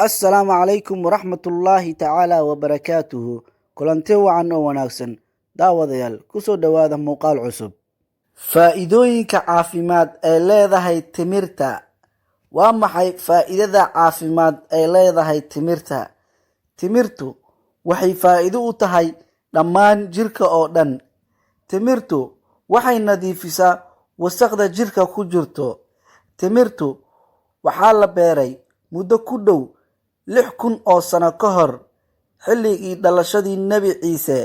Assalaamu calaykum waraxmatullaahi tacaala wabarakaatuhu. Kulanti wacan oo wanaagsan daawadayaal, kusoo dhowaada muuqaal cusub. Faa'iidooyinka caafimaad ee leedahay timirta. Waa maxay faa'iidada caafimaad ee leedahay timirta? Timirtu waxay faa'iido u tahay dhammaan jirka oo dhan. Timirtu waxay nadiifisaa wasakhda jirka ku jirto. Timirtu waxaa la beeray muddo ku dhow 6,000 oo sano ka hor, xilligii dhalashadii Nebi Ciise.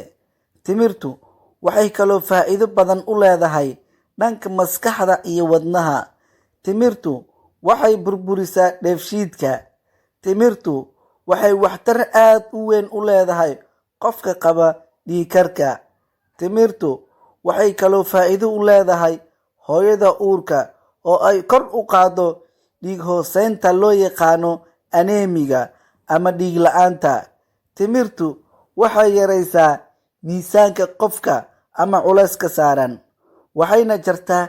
Timirtu waxay kaloo faa'iido badan u leedahay dhanka maskaxda iyo wadnaha. Timirtu waxay burburisaa dheefshiidka. Timirtu waxay waxtar aad u weyn u leedahay qofka qaba dhiig-karka. Timirtu waxay kaloo faa'iido u leedahay hooyada uurka oo ay kor u qaaddo dhiig hoosaynta loo yaqaano aneemiga ama dhiig la'aanta. Timirtu waxay yaraysaa miisaanka qofka ama culayska saaran, waxayna jartaa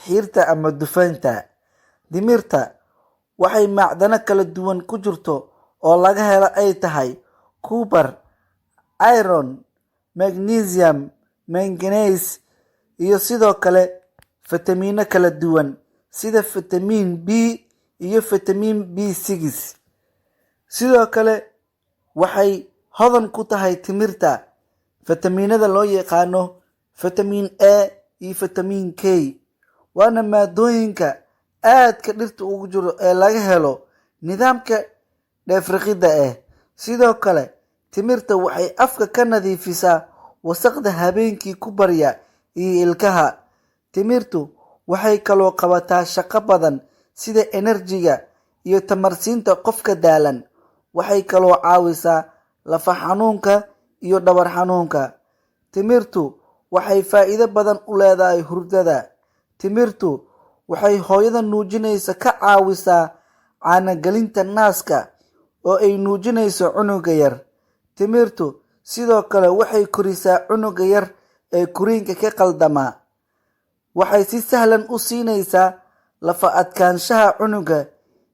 xiirta ama dufanka. Timirta waxay macdano kala duwan ku jirto oo laga helo ay tahay copper, iron, magnesium, manganese iyo sidoo kale fitamiino kala duwan sida fitamiin B iyo fitamiin B6. Sidoo kale waxay hodan ku tahay timirta fitamiinada loo yaqaano fitamiin A iyo fitamiin K, waana maadooyinka aadka dhirta ugu jiro ee laga helo nidaamka dheefshiidka. Sidoo kale timirta waxay afka ka nadiifisaa wasakhda habeenkii ku barya iyo ilkaha. Timirtu waxay kaloo qabataa shaqo badan sida enerjiga iyo tamarsiinta qofka daalan. Waxay kaloo caawisaa lafa xanuunka iyo dhabar xanuunka. Timirtu waxay faa'iido badan u leedahay hurdada. Timirtu waxay hooyada nuujinaysa ka caawisaa caano gelinta naaska oo ay nuujinayso cunuga yar. Timirtu sidoo kale waxay korisaa cunuga yar ee koriinka ka qaldama. Waxay si sahlan u siinaysaa lafa adkaanshaha cunuga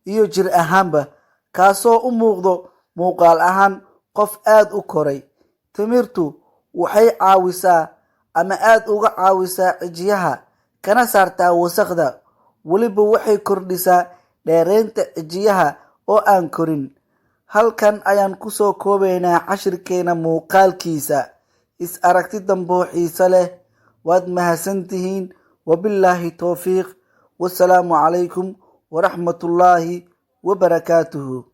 iyo jir ahaanba, kaasoo u muuqdo muuqaal ahaan qof aad u koray. Timirtu waxay caawisaa ama aad uga caawisaa cijiyaha, kana saartaa wasakhda. Weliba waxay kordhisaa dheeraynta cijiyaha oo aan korin. Halkan ayaan kusoo koobaynaa cashirkeena muuqaalkiisa. Is aragti dambe oo xiiso leh. Waad mahadsantihiin. Wabillaahi tawfiiq. Wassalaamu calaykum waraxmatullaahi wabarakaatuhu.